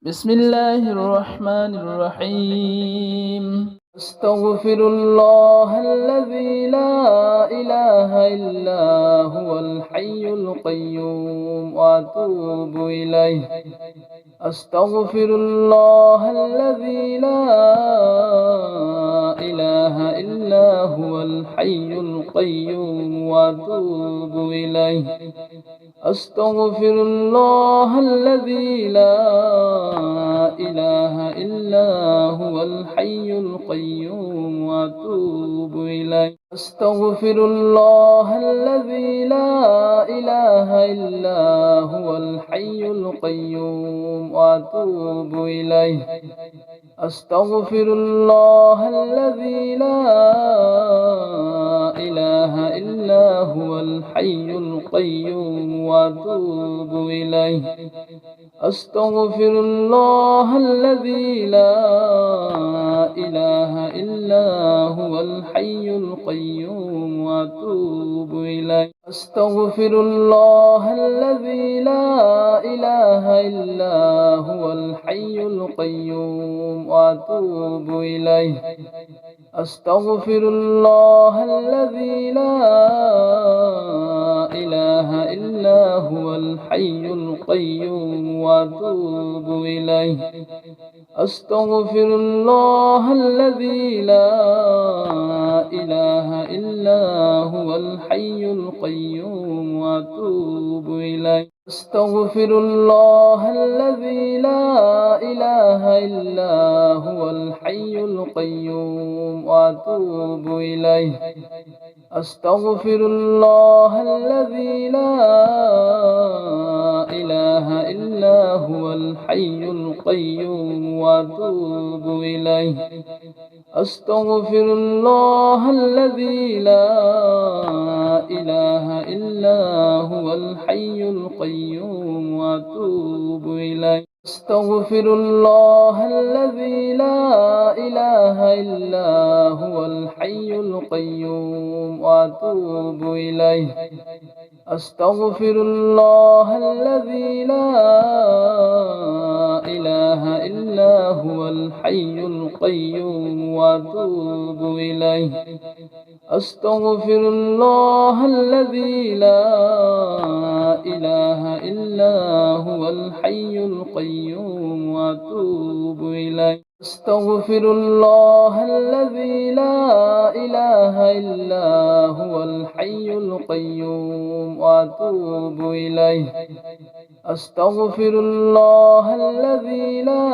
بسم الله الرحمن الرحيم. أستغفر الله الذي لا إله إلا هو الحي القيوم وأتوب إليه. أستغفر الله الذي لا إله إلا هو الحي القيوم وأتوب إليه. أستغفر الله الذي لا إله إلا هو الحي القيوم وأتوب إليه. أستغفر الله الذي لا إله إلا هو الحي القيوم وأتوب إليه. أستغفر الله الذي لا إله إلا هو الحي القيوم وأتوب إليه. أستغفر الله الذي لا إله إلا هو الحي القيوم وأتوب إليه. أستغفر الله الذي لا إله إلا هو الحي القيوم وأتوب إليه. أستغفر الله الذي لا إله إلا هو الحي القيوم وأتوب إليه. أستغفر الله الذي لا إله إلا هو الحي القيوم وأتوب إليه. أستغفر الله الذي لا إله إلا هو الحي القيوم وأتوب إليه. أستغفر الله الذي لا إله إلا هو الحي القيوم وأتوب إليه. أستغفر الله الذي لا إله إلا هو الحي القيوم وأتوب إليه. أستغفر الله الذي لا إله إلا هو الحي القيوم وأتوب إليه. أستغفر الله الذي لا إله إلا هو الحي القيوم وأتوب إليه. أستغفر الله الذي لا إله إلا هو الحي القيوم وأتوب إليه. أستغفر الله الذي لا إله إلا هو الحي القيوم وأتوب إليه. أستغفر الله الذي لا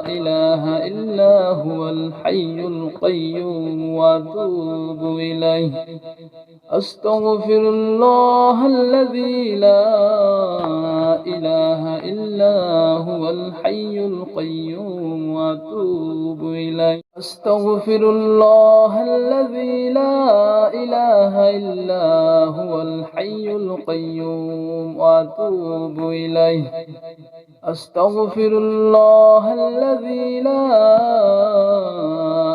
إله إلا هو الحي القيوم وأتوب إليه. أستغفر الله الذي لا إله إلا هو الحي القيوم وأتوب إليه. أستغفر الله الذي لا إله إلا هو الحي القيوم وأتوب إليه. أستغفر الله الذي لا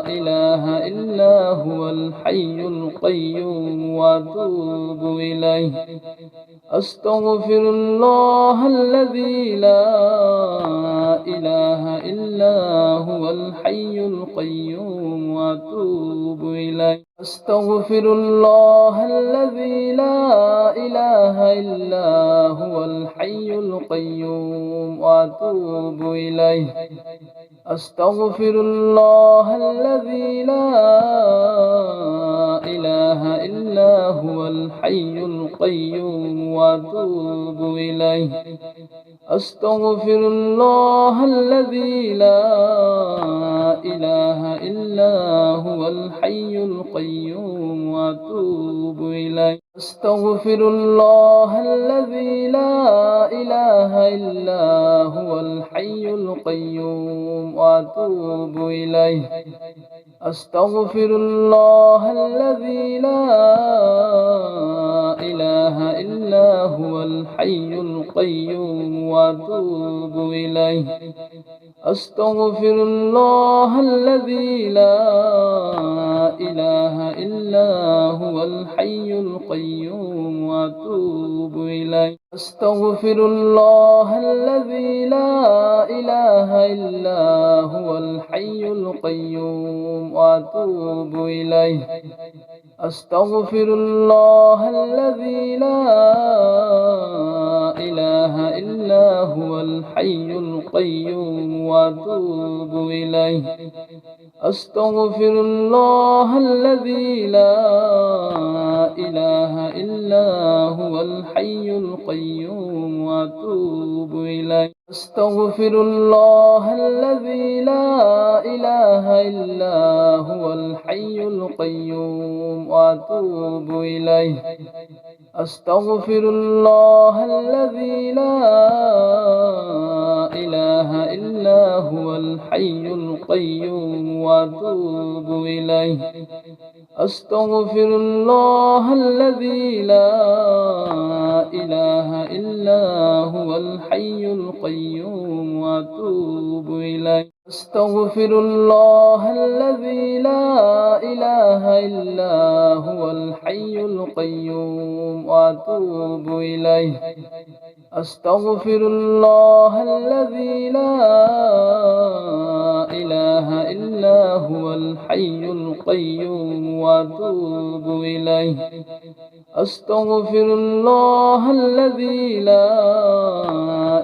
إله إلا هو الحي القيوم وأتوب إليه. أستغفر الله الذي لا إله إلا هو الحي القيوم وأتوب إليه. أستغفر الله الذي لا إله إلا هو الحي القيوم وأتوب إليه. أستغفر الله الذي لا إله إلا هو الحي القيوم وأتوب إليه. أستغفر الله الذي لا إله إلا هو الحي القيوم وأتوب إليه. أستغفر الله الذي لا إله إلا هو الحي القيوم وأتوب إليه. أستغفر الله الذي لا إله إلا هو الحي القيوم وأتوب إليه. أستغفر الله الذي لا إله إلا هو الحي القيوم وأتوب إليه. أستغفر الله الذي لا إلا هو الحي القيوم وأتوب إليه أستغفر الله الذي لا إله إلا هو الحي القيوم وأتوب إليه أستغفر الله الذي لا إله إلا هو الحي القيوم وأتوب إليه أستغفر الله الذي لا إله إلا هو الحي القيوم وأتوب إليه أستغفر الله الذي لا إله إلا هو الحي القيوم وأتوب إليه أستغفر الله الذي لا إله إلا هو الحي القيوم وأتوب إليه أستغفر الله الذي لا إله إلا هو الحي القيوم وأتوب إليه أستغفر الله الذي لا إله إلا هو الحي القيوم وأتوب إليه أستغفر الله الذي لا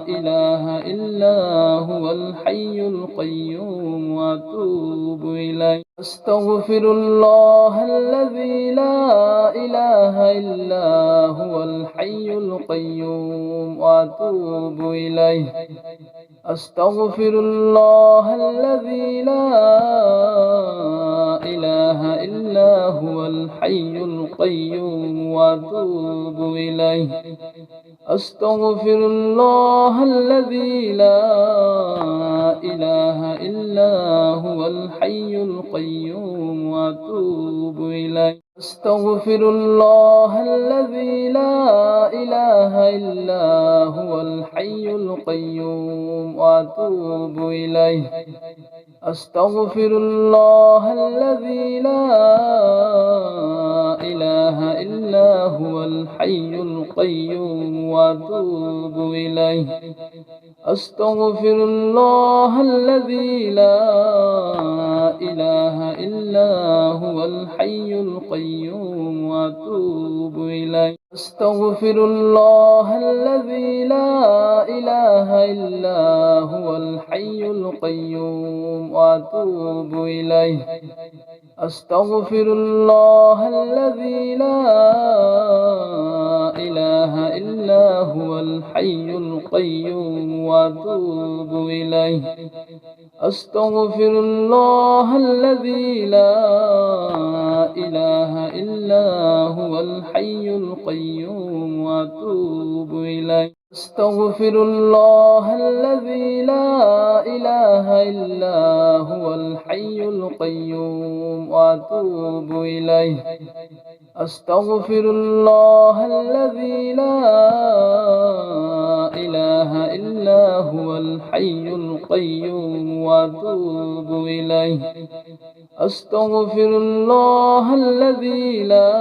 إله إلا هو الحي القيوم وأتوب إليه أستغفر الله الذي لا إله إلا هو الحي القيوم وأتوب إليه أستغفر الله الذي لا إله إلا هو الحي القيوم وأتوب إليه أستغفر الله الذي لا إله إلا هو الحي القيوم وأتوب إليه أستغفر الله الذي لا إله إلا هو الحي القيوم وأتوب إليه أستغفر الله الذي لا إله إلا هو الحي القيوم وأتوب إليه أستغفر الله الذي لا إله إلا هو الحي القيوم وأتوب إليه أستغفر الله الذي لا إله إلا هو الحي القيوم وأتوب إليه أستغفر الله الذي لا إله إلا هو الحي القيوم وأتوب إليه أستغفر الله الذي لا إله إلا هو الحي القيوم وأتوب إليه أستغفر الله الذي لا إله إلا هو الحي القيوم وأتوب إليه أستغفر الله الذي لا إله إلا هو الحي القيوم وأتوب إليه أستغفر الله الذي لا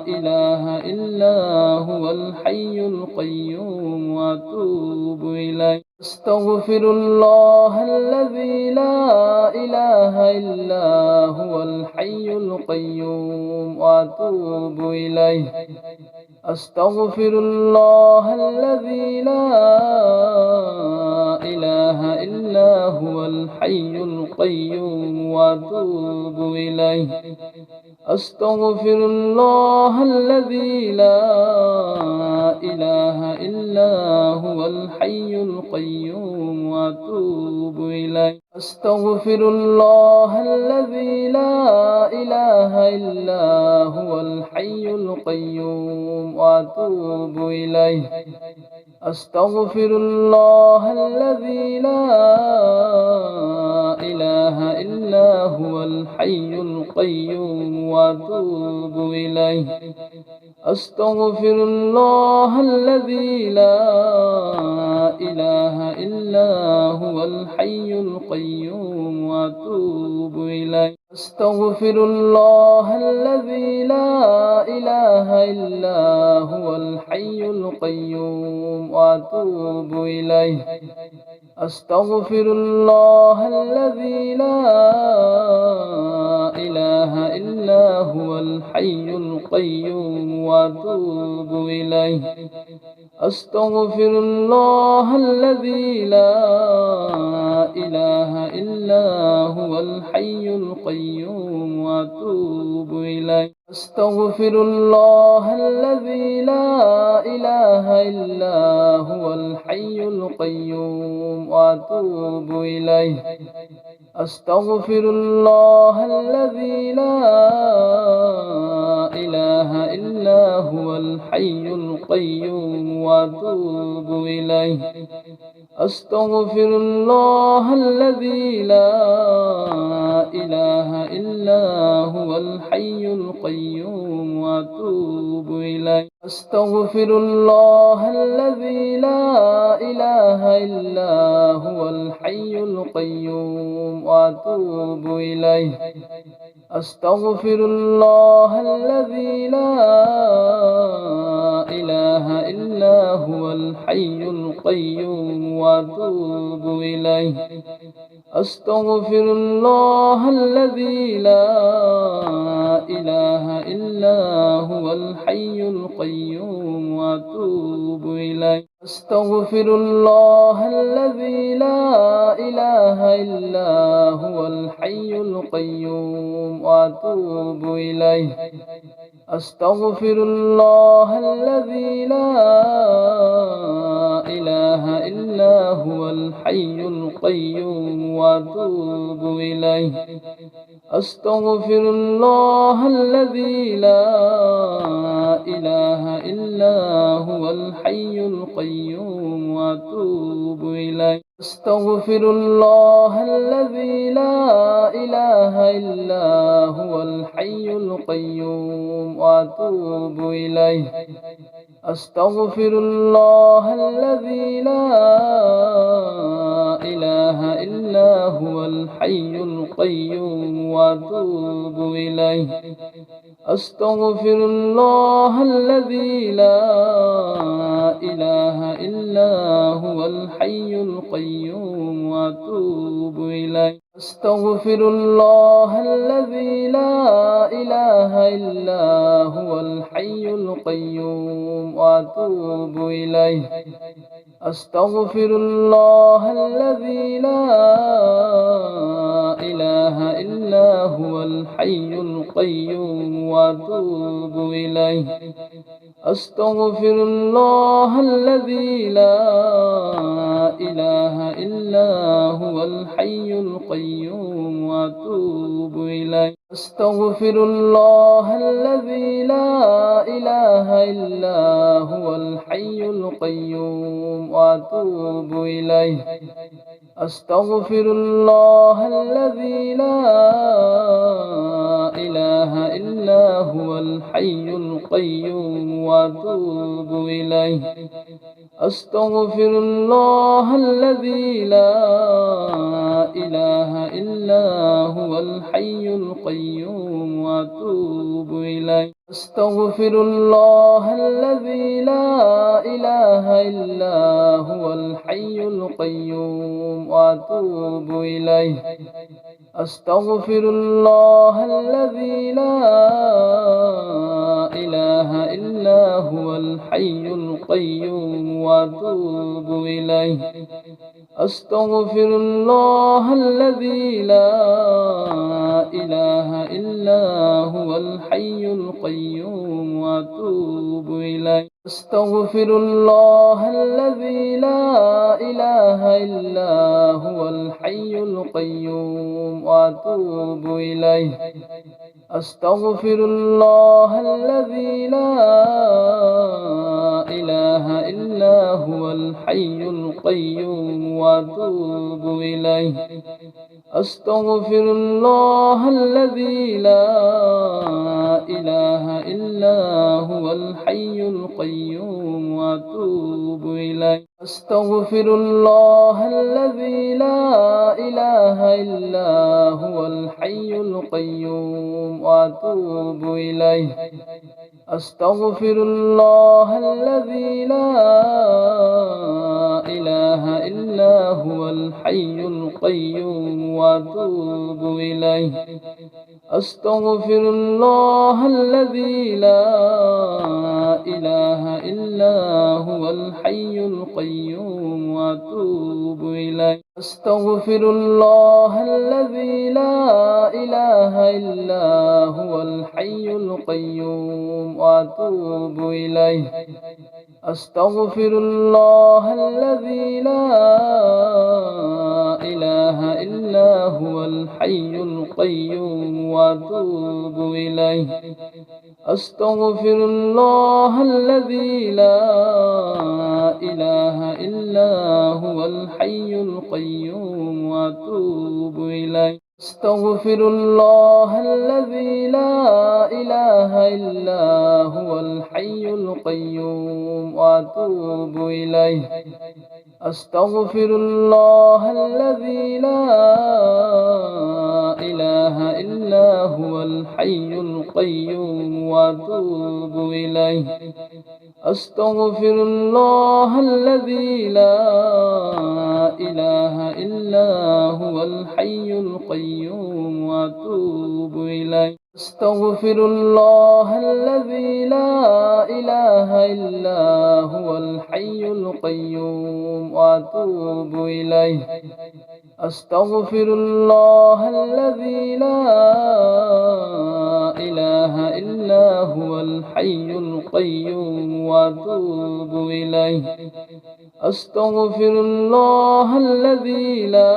إله إلا هو الحي القيوم وأتوب إليه أستغفر الله الذي لا إله إلا هو الحي القيوم وأتوب إليه أستغفر الله الذي لا إله إلا هو الحي القيوم وأتوب إليه أستغفر الله الذي لا إله إلا هو الحي القيوم وأتوب إليه أستغفر الله الذي لا إله إلا هو الحي القيوم وأتوب إليه أستغفر الله الذي لا إله إلا هو الحي القيوم وأتوب إليه أستغفر الله الذي لا إله إلا هو الحي القيوم وأتوب إليه أستغفر الله الذي لا إله إلا هو الحي القيوم وأتوب إليه. أستغفر الله الذي لا إله إلا هو الحي القيوم وأتوب إليه. أستغفر الله الذي لا إله إلا هو الحي القيوم وأتوب إليه. أستغفر الله الذي لا إله إلا هو الحي القيوم وأتوب إليه. أستغفر الله الذي لا إله إلا هو الحي القيوم وأتوب إليه. أستغفر الله الذي لا إله إلا هو الحي القيوم وأتوب إليه. أستغفر الله الذي لا إله إلا هو الحي القيوم وأتوب إليه. أستغفر الله الذي لا إله إلا هو الحي القيوم وأتوب إليه. أستغفر الله الذي لا إله إلا هو الحي القيوم وأتوب إليه. أستغفر الله الذي لا إله إلا هو الحي القيوم وأتوب إليه. أستغفر الله الذي لا إله إلا هو الحي القيوم وأتوب إليه. أستغفر الله الذي لا إله إلا هو الحي القيوم وأتوب إليه. أستغفر الله الذي لا إله إلا هو الحي القيوم وأتوب إليه. أستغفر الله الذي لا إله إلا هو الحي القيوم وأتوب إليه. أستغفر الله الذي لا إله إلا هو الحي القيوم وأتوب إليه. أستغفر الله الذي لا إله إلا هو الحي القيوم وأتوب إليه. أستغفر الله الذي لا إله إلا هو الحي القيوم وأتوب إليه. أستغفر الله الذي لا إله إلا هو الحي القيوم وأتوب إليه. أستغفر الله الذي لا إله إلا هو الحي القيوم وأتوب إليه. أستغفر الله الذي لا إله إلا هو الحي القيوم وأتوب إليه. أستغفر الله الذي لا إله إلا هو الحي القيوم وأتوب إليه. أستغفر الله الذي لا إله إلا هو الحي القيوم وأتوب إليه. أستغفر الله الذي لا إله إلا هو الحي القيوم وأتوب إليه. أستغفر الله الذي لا إله إلا هو الحي القيوم وأتوب إليه. أستغفر الله الذي لا إله إلا هو الحي القيوم وأتوب إليه. أستغفر الله الذي لا إله إلا هو الحي القيوم وأتوب إليه. أستغفر الله الذي لا إله إلا هو الحي القيوم وأتوب إليه أستغفر الله الذي لا إله إلا هو الحي القيوم وأتوب إليه أستغفر الله الذي لا إله إلا هو الحي القيوم وأتوب إليه أستغفر الله الذي لا إله إلا هو الحي القيوم وأتوب إليه أستغفر الله الذي لا إله إلا هو الحي القيوم وأتوب إليه أستغفر الله الذي لا إله إلا هو الحي القيوم وأتوب إليه أستغفر الله الذي لا إله إلا هو الحي القيوم وأتوب إليه أستغفر الله الذي لا إله إلا هو الحي القيوم وأتوب إليه أستغفر الله الذي لا إله إلا هو الحي القيوم وأتوب إليه أستغفر الله الذي لا إله إلا هو الحي القيوم وأتوب إليه أستغفر الله الذي لا إله إلا هو الحي القيوم وأتوب إليه أستغفر الله الذي لا إله إلا هو الحي القيوم وأتوب إليه أستغفر الله الذي لا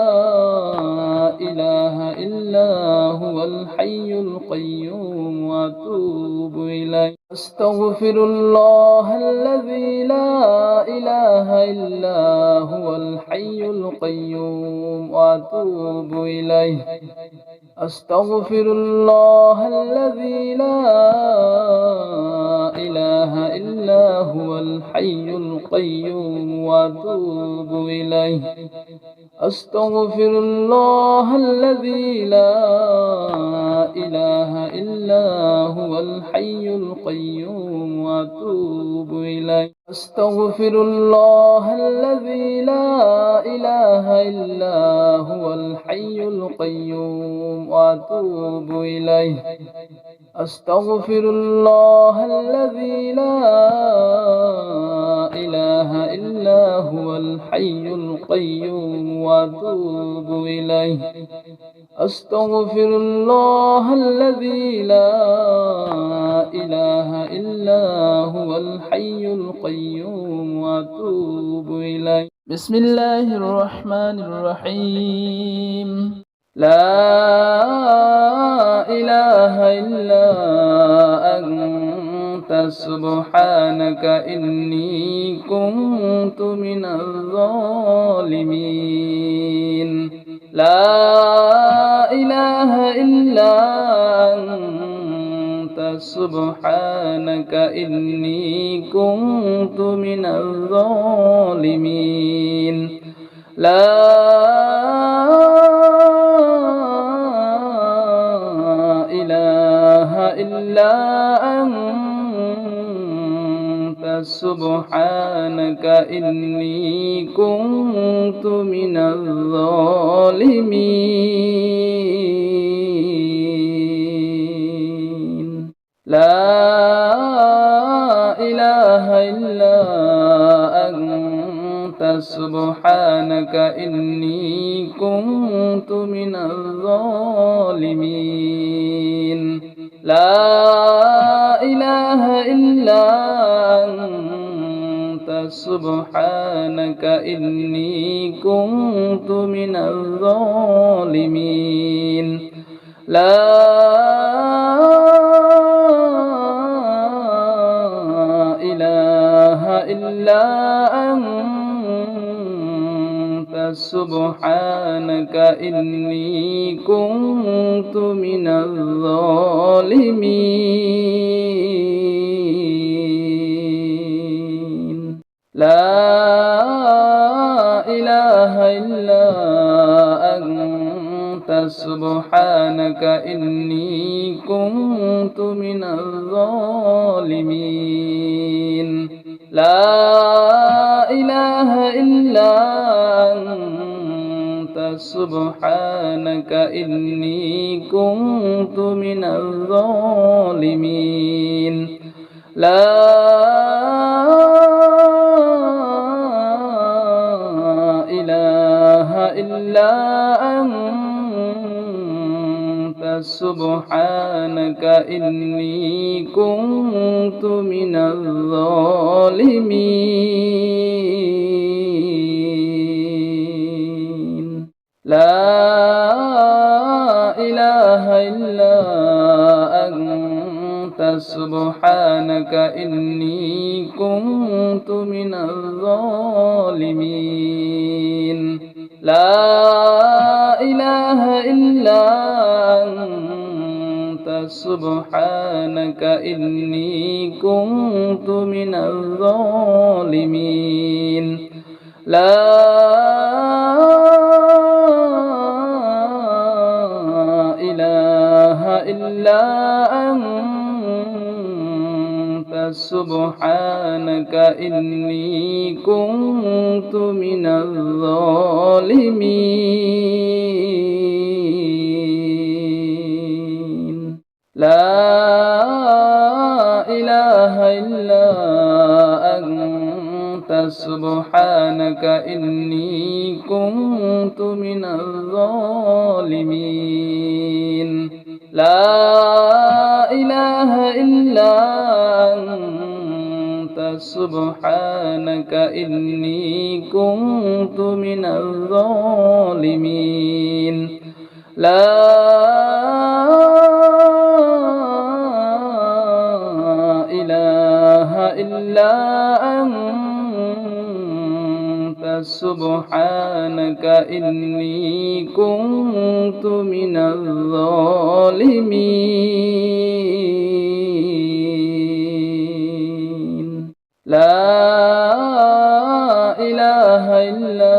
إله إلا هو الحي القيوم وأتوب إليه أستغفر الله الذي لا إله إلا هو الحي القيوم وأتوب إليه أستغفر الله الذي لا إله إلا هو الحي القيوم وأتوب إليه أستغفر الله الذي لا إله إلا هو الحي القيوم وأتوب إليه أستغفر الله الذي لا إله إلا هو الحي القيوم وأتوب إليه أستغفر الله الذي لا إله إلا هو الحي القيوم وأتوب إليه أستغفر الله الذي لا إله إلا هو الحي القيوم وأتوب إليه بسم الله الرحمن الرحيم لا إله إلا أنت سبحانك إني كنت من الظالمين لا إله إلا أنت سبحانك إني كنت من الظالمين لا إله إلا أنت سبحانك إني كنت من الظالمين لا إله إلا أنت سبحانك إني كنت من الظالمين لا إله إلا أنت سبحانك إني كنت من الظالمين لا إله إلا أنت سبحانك إني كنت من الظالمين لا إله إلا أنت سبحانك إني كنت من الظالمين لا إله إلا أنت سبحانك إني كنت من الظالمين لا إله إلا أنت سبحانك إني كنت من الظالمين لا إله إلا أنت سبحانك إني كنت من الظالمين لا إله إلا أنت سبحانك إني كنت من الظالمين لا إله إلا أنت سبحانك إني كنت من الظالمين لا إله إلا أنت سبحانك إني كنت من الظالمين لا إله إلا أنت سبحانك إني كنت من الظالمين لا إله إلا أنت سبحانك إني كنت من الظالمين لا إله إلا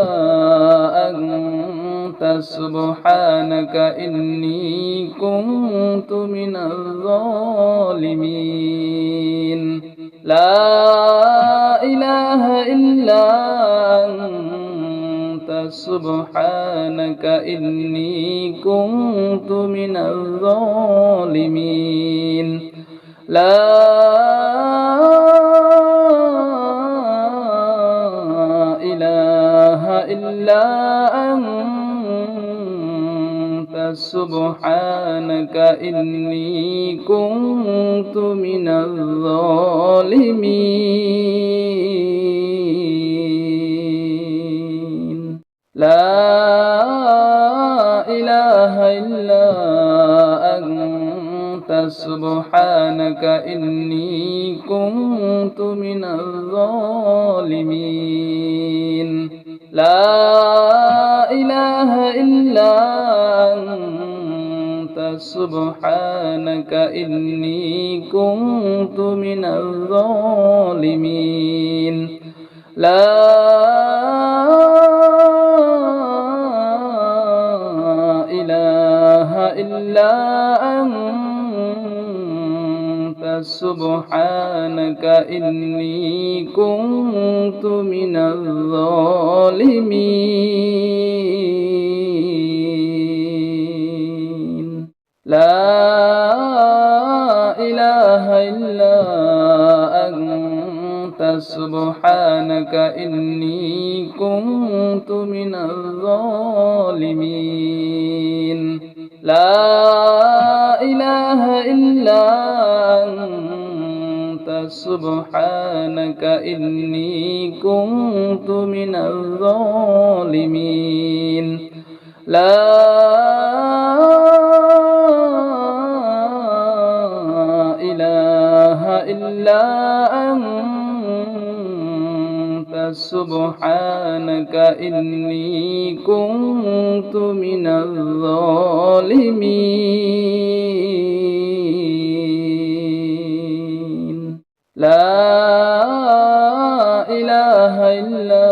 أنت سبحانك إني كنت من الظالمين لا إله إلا أنت سبحانك إني كنت من الظالمين لا إله إلا أنت سبحانك إني كنت من الظالمين لا إله إلا أنت سبحانك إني كنت من الظالمين لا إله إلا أنت سبحانك إني كنت من الظالمين لا إله إلا أنت سبحانك إني كنت من الظالمين لا إله إلا أنت سبحانك إني كنت من الظالمين لا إله إلا أنت سبحانك إني كنت من الظالمين لا إله إلا أنت سبحانك سبحانك إني كنت من الظالمين لا إله إلا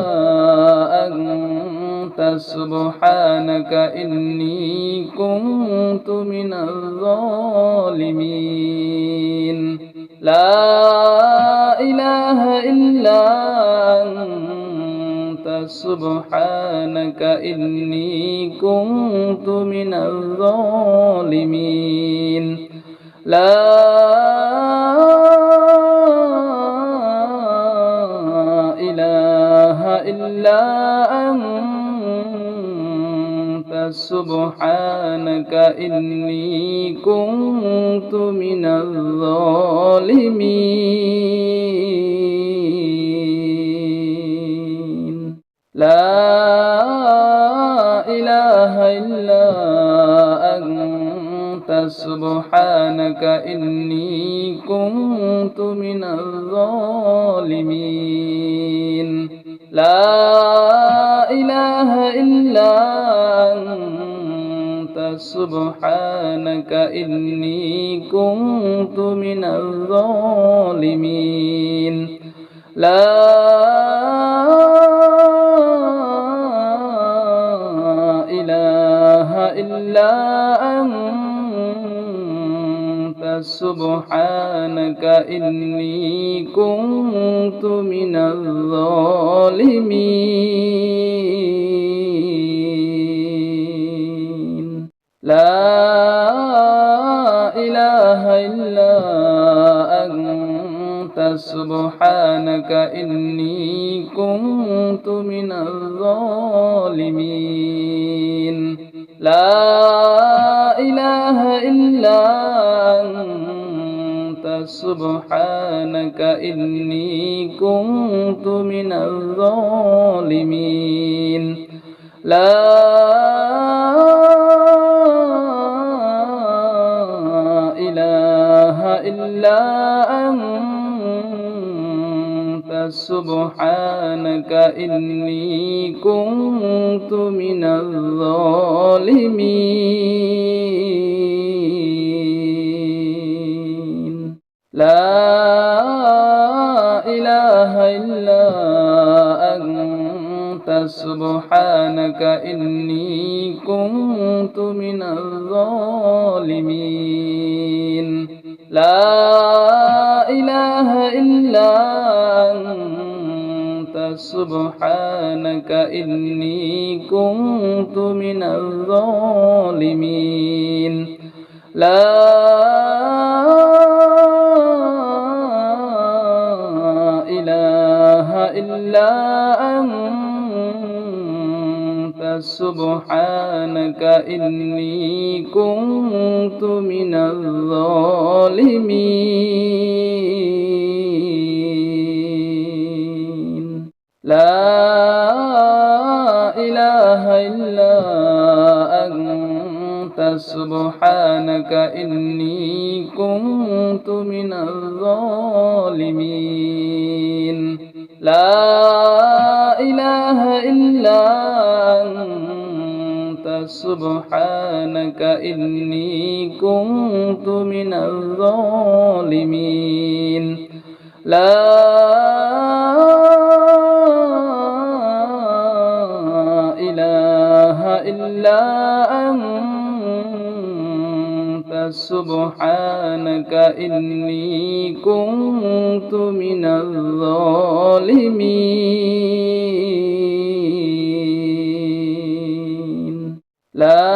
أنت سبحانك إني كنت من الظالمين لا إله إلا أنت سبحانك إني كنت من الظالمين لا إله إلا أنت سبحانك إني كنت من الظالمين لا إله إلا أنت سبحانك إني كنت من الظالمين لا إله إلا أنت سبحانك إني كنت من الظالمين لا إله إلا أنت سبحانك إني كنت من الظالمين لا إله إلا أنت سبحانك إني كنت من الظالمين لا إله إلا أنت سبحانك إني كنت من الظالمين لا إله إلا أنت سبحانك إني كنت من الظالمين لا إله إلا أنت سبحانك إني كنت من الظالمين لا إله إلا أنت سبحانك إني كنت من الظالمين لا إله إلا أنت سبحانك إني كنت من الظالمين لا إله إلا أنت سبحانك إني كنت من الظالمين لا إله إلا أنت سبحانك إني كنت من الظالمين لا إله إلا أنت سبحانك إني كنت من الظالمين لا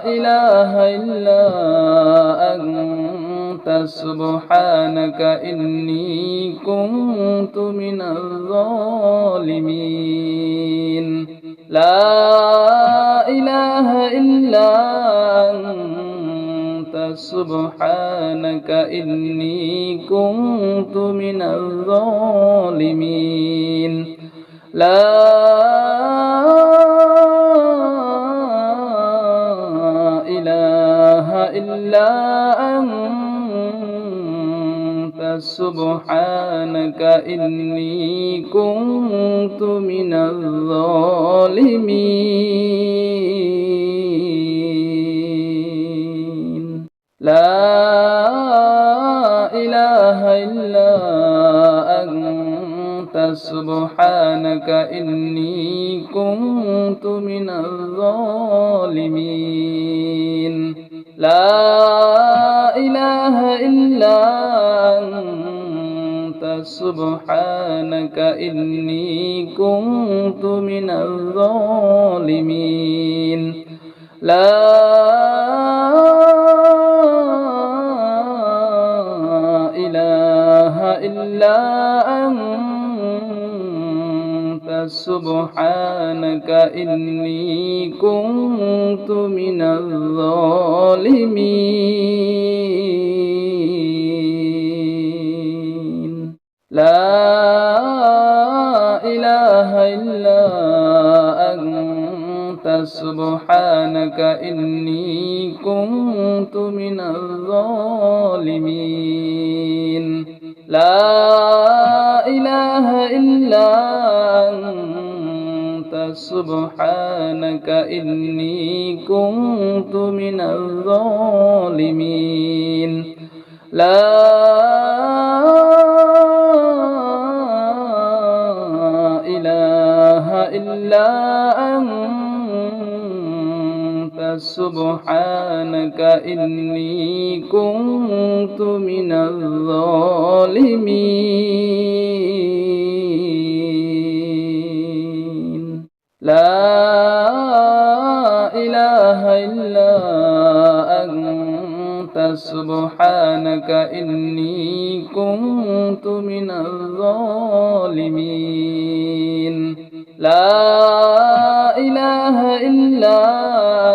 إله إلا أنت سبحانك إني كنت من الظالمين لا إله إلا أنت سبحانك إني كنت من الظالمين لا إله إلا أنت سبحانك إني كنت من الظالمين لا إله إلا أنت سبحانك إني كنت من الظالمين لا إله إلا أنت سبحانك إني كنت من الظالمين لا إله إلا أنت سبحانك إني كنت من الظالمين لا إله إلا أنت سبحانك إني كنت من الظالمين لا إله إلا أنت سبحانك إني كنت من الظالمين لا إله إلا أنت سبحانك إني كنت من الظالمين لا إله إلا أنت سبحانك إني كنت من الظالمين لا إله إلا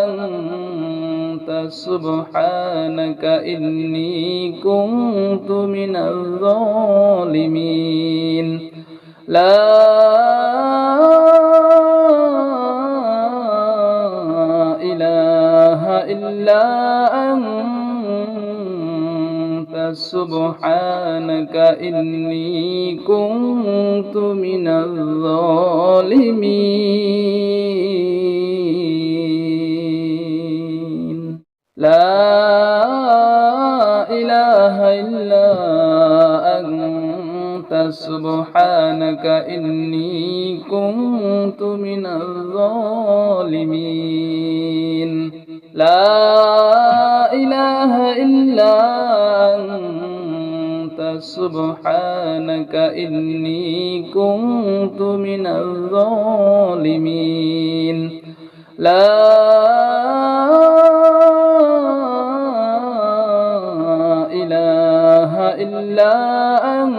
أنت سبحانك إني كنت من الظالمين لا إله إلا أنت سبحانك إني كنت من الظالمين لا إله إلا أنت سبحانك إني كنت من الظالمين لا إله إلا أنت سبحانك إني كنت من الظالمين لا إله إلا أنت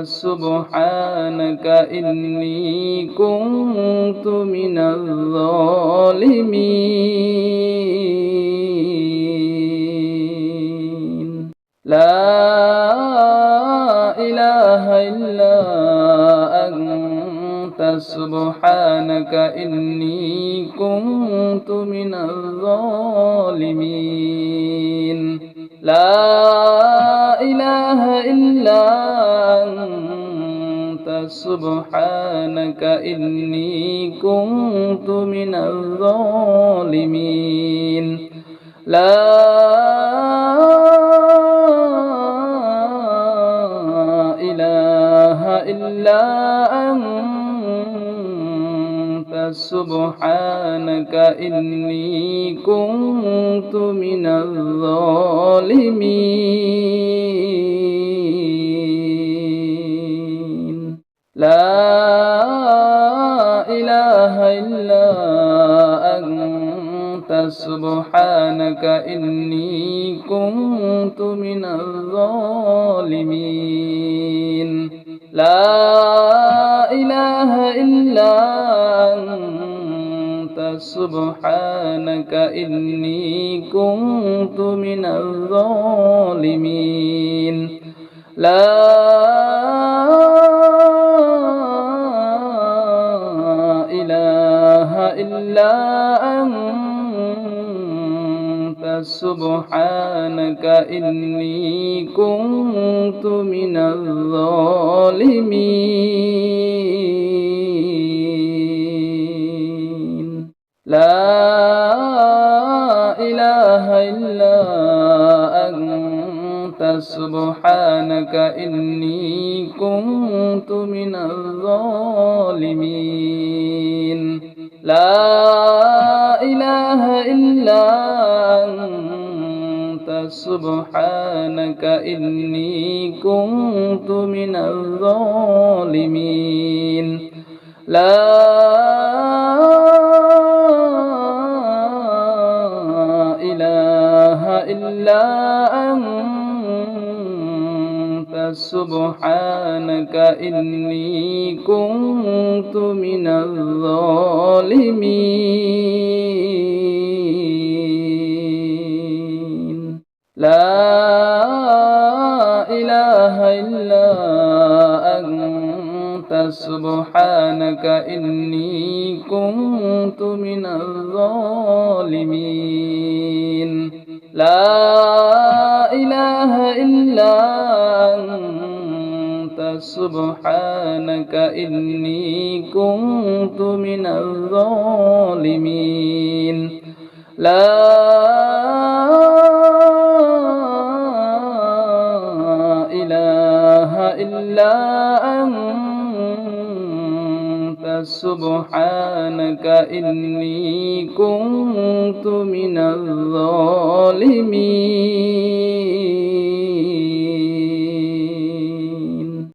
سبحانك إني كنت من الظالمين لا إله إلا أنت سبحانك إني كنت من الظالمين لا إله إلا أنت سبحانك إني كنت من الظالمين لا إله إلا أنت سبحانك إني كنت من الظالمين لا إله إلا أنت سبحانك إني كنت من الظالمين لا إله إلا أنت سبحانك إني كنت من الظالمين لا إله إلا أنت سبحانك إني كنت من الظالمين إلا أنت سبحانك إني كنت من الظالمين لا إله إلا أنت سبحانك إني كنت من الظالمين لا إله إلا أنت سبحانك إني كنت من الظالمين لا إله إلا أنت سبحانك إني كنت من الظالمين لا إله إلا أنت سبحانك إني كنت من الظالمين لا إله إلا أنت سبحانك إني كنت من الظالمين